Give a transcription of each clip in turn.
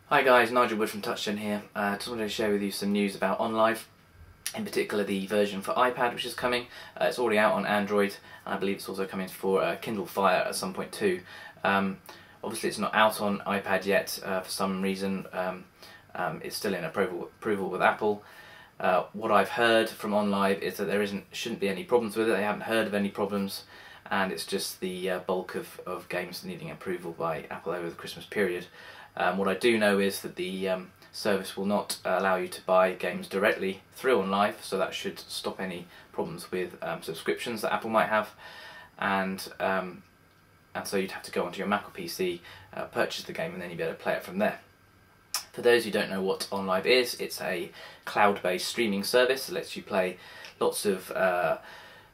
Hi guys, Nigel Wood from TouchGen here. Just wanted to share with you some news about OnLive, in particular the version for iPad which is coming. It's already out on Android, and I believe it's also coming for Kindle Fire at some point too. Obviously it's not out on iPad yet for some reason. It's still in approval with Apple. What I've heard from OnLive is that there shouldn't be any problems with it. They haven't heard of any problems, and it's just the bulk of games needing approval by Apple over the Christmas period. What I do know is that the service will not allow you to buy games directly through OnLive, so that should stop any problems with subscriptions that Apple might have, and so you'd have to go onto your Mac or PC, purchase the game, and then you'd be able to play it from there. For those who don't know what OnLive is, it's a cloud-based streaming service that lets you play lots of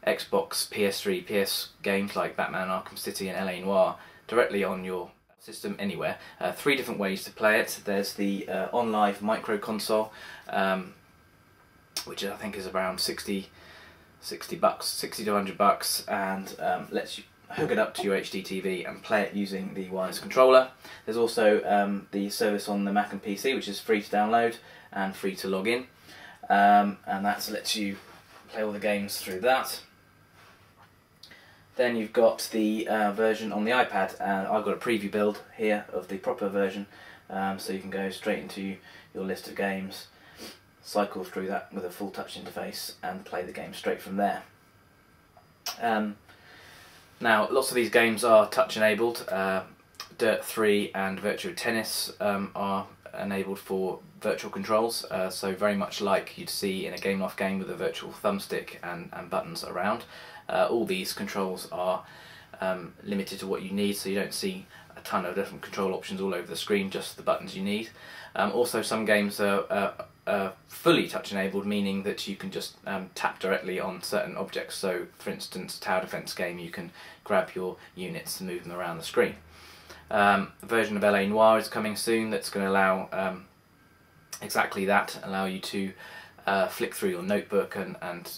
Xbox, PS3, PS games like Batman Arkham City and LA Noire directly on your system anywhere. Three different ways to play it. There's the OnLive micro console, which I think is around 60 to $100, and lets you hook it up to your HD TV and play it using the wireless controller. There's also the service on the Mac and PC, which is free to download and free to log in, and that lets you play all the games through that. Then you've got the version on the iPad, and I've got a preview build here of the proper version, so you can go straight into your list of games, cycle through that with a full touch interface and play the game straight from there. Now, lots of these games are touch enabled. Dirt 3 and Virtua Tennis are enabled for virtual controls, so very much like you'd see in a Game Loft game with a virtual thumbstick and buttons around. All these controls are limited to what you need, so you don't see a ton of different control options all over the screen, just the buttons you need. Also, some games are fully touch enabled, meaning that you can just tap directly on certain objects. So for instance, tower defense game, you can grab your units and move them around the screen. A version of LA Noire is coming soon that's going to allow exactly that, allow you to flick through your notebook and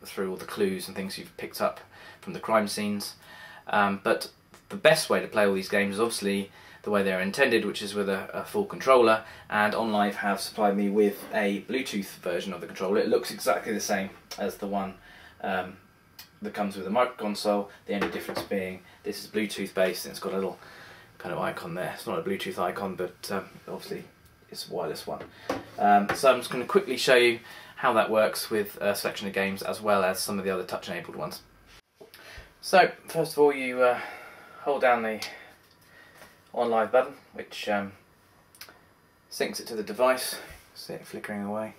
through all the clues and things you've picked up from the crime scenes. But the best way to play all these games is obviously the way they're intended, which is with a full controller, and OnLive have supplied me with a Bluetooth version of the controller. It looks exactly the same as the one that comes with the micro console, the only difference being this is Bluetooth based and it's got a little kind of icon there. It's not a Bluetooth icon, but obviously it's a wireless one. So I'm just going to quickly show you how that works with a selection of games as well as some of the other touch enabled ones. So first of all, you hold down the OnLive button, which syncs it to the device. See it flickering away.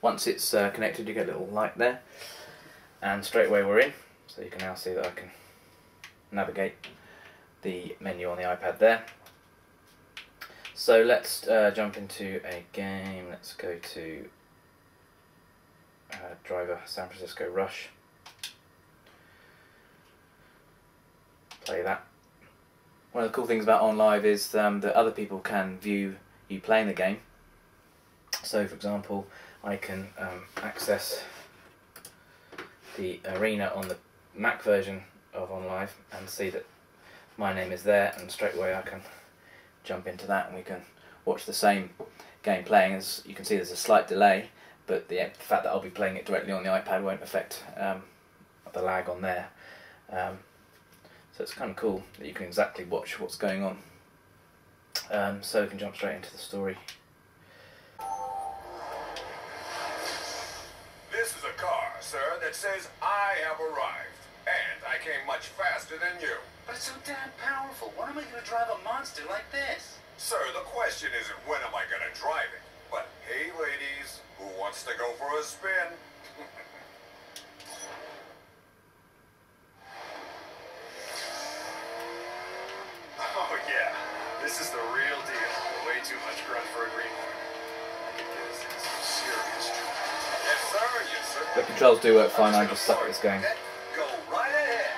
Once it's connected, you get a little light there, and straight away we're in. So you can now see that I can navigate the menu on the iPad there. So let's jump into a game. Let's go to Driver San Francisco Rush. Play that. One of the cool things about OnLive is that other people can view you playing the game. So for example, I can access the arena on the Mac version of OnLive and see that my name is there, and straight away I can jump into that and we can watch the same game playing. As you can see, there's a slight delay, but the fact that I'll be playing it directly on the iPad won't affect the lag on there. So it's kind of cool that you can exactly watch what's going on. So we can jump straight into the story. This is a car, sir, that says I have arrived, and I came much faster than you. But it's so damn powerful. When am I going to drive a monster like this? Sir, the question isn't when am I going to drive it, but hey ladies, who wants to go for a spin? Oh yeah, this is the real deal. Way too much grunt for a greenhorn. I could get us into some serious trouble. Yes sir, yes sir. The controls do work fine, I just suck at this game. Go right ahead.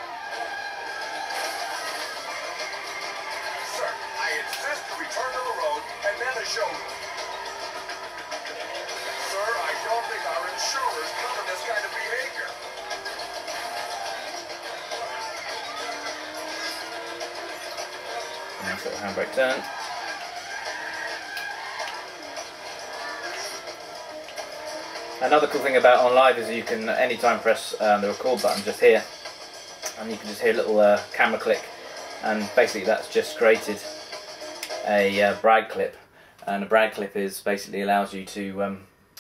Sir, I insist you return to the road and then a showroom. Sir, I don't think our insurers cover this kind of behavior. Nice little handbrake turn. Another cool thing about OnLive is you can anytime press the record button just here, and you can just hear a little camera click, and basically that's just created a brag clip. And a brag clip is basically allows you to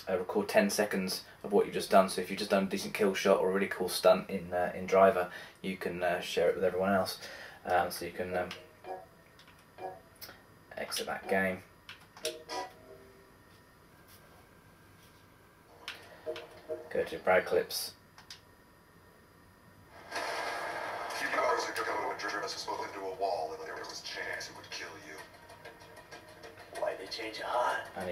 record 10 seconds of what you've just done. So if you've just done a decent kill shot or a really cool stunt in Driver, you can share it with everyone else. So you can exit that game. Go to brag clips. A few hours ago, when Dress was spoke into a wall, and there was a chance it would kill you. Why'd they change your heart? And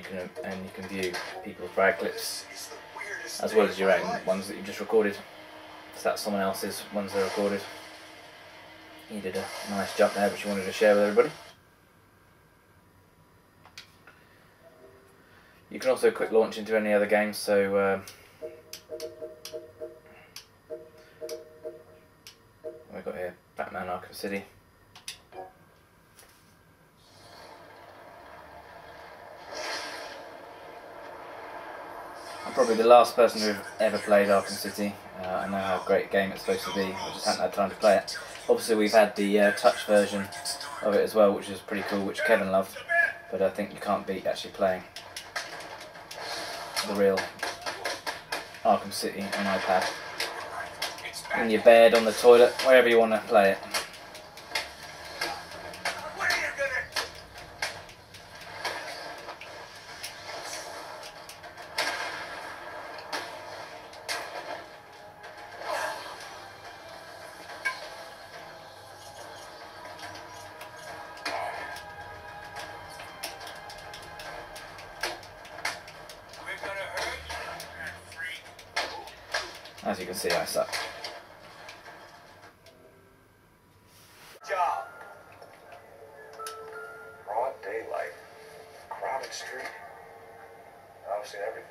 you can view people's brag clips This is the weirdest as well day as your of own my life. ones that you just recorded. So that's someone else's ones they recorded. You did a nice jump there, which you wanted to share with everybody. You can also quick launch into any other games. So we've got here Batman Arkham City. I'm probably the last person who've ever played Arkham City. I know how great a game it's supposed to be, I just haven't had time to play it. Obviously we've had the touch version of it as well, which is pretty cool, which Kevin loved, but I think you can't beat actually playing the real Arkham City on iPad. In your bed, on the toilet, wherever you want to play it. As you can see, I suck. Job. Broad daylight. Crowded street. I've seen everything.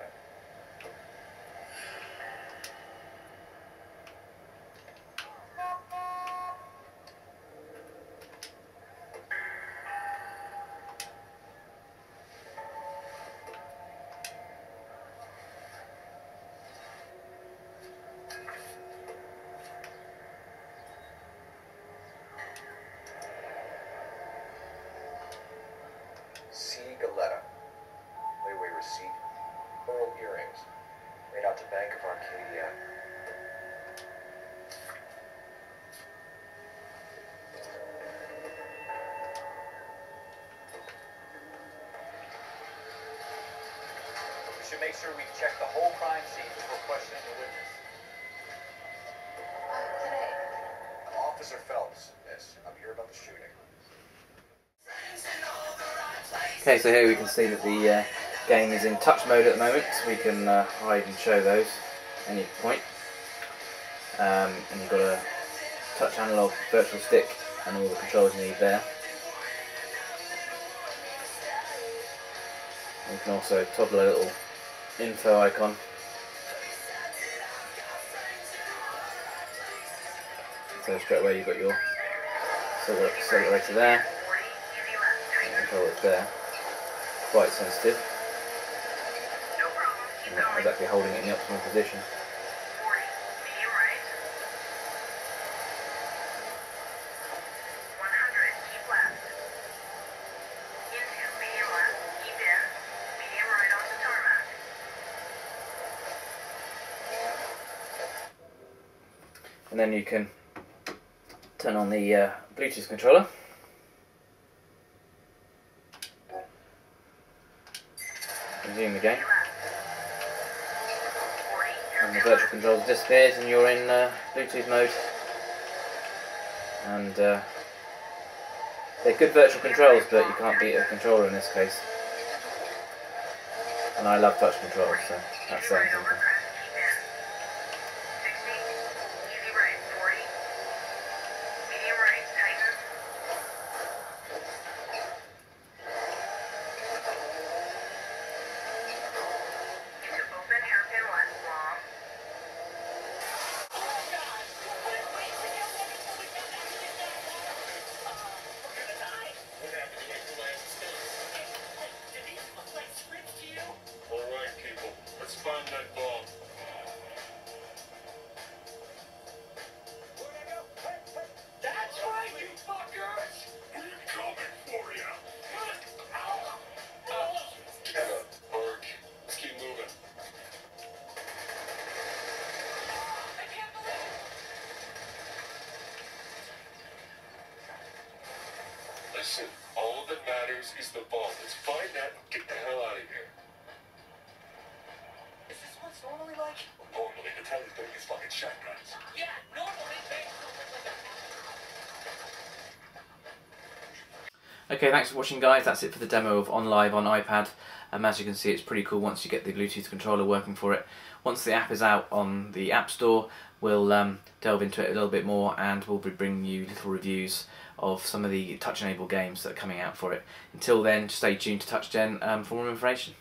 C. Galetta. Layaway receipt. Pearl earrings. Made out to Bank of Arcadia. We should make sure we check the whole crime scene before questioning the witness. Today. Officer Phelps. Yes, I'm here about the shooting. Okay, so here we can see that the game is in touch mode at the moment, so we can hide and show those at any point. And you've got a touch analog virtual stick and all the controls you need there. You can also toggle a little info icon. So straight away you've got your accelerator there, and controller there. Quite sensitive. And I was actually holding it in the optimal position. And then you can turn on the Bluetooth controller. Resume the game. And the virtual controller disappears and you're in Bluetooth mode. And they're good virtual controls, but you can't beat a controller in this case. And I love touch controls, so that's saying something. All right, people, let's find that ball. Listen, all that matters is the ball. Let's find that and get the hell out of here. Is this what it's normally like? Normally, the Teddy's gonna use fucking shotguns. Yeah, normally things don't look like that. Okay, thanks for watching, guys. That's it for the demo of OnLive on iPad. As you can see, it's pretty cool once you get the Bluetooth controller working for it. Once the app is out on the App Store, we'll delve into it a little bit more, and we'll be bringing you little reviews of some of the touch-enabled games that are coming out for it. Until then, stay tuned to TouchGen for more information.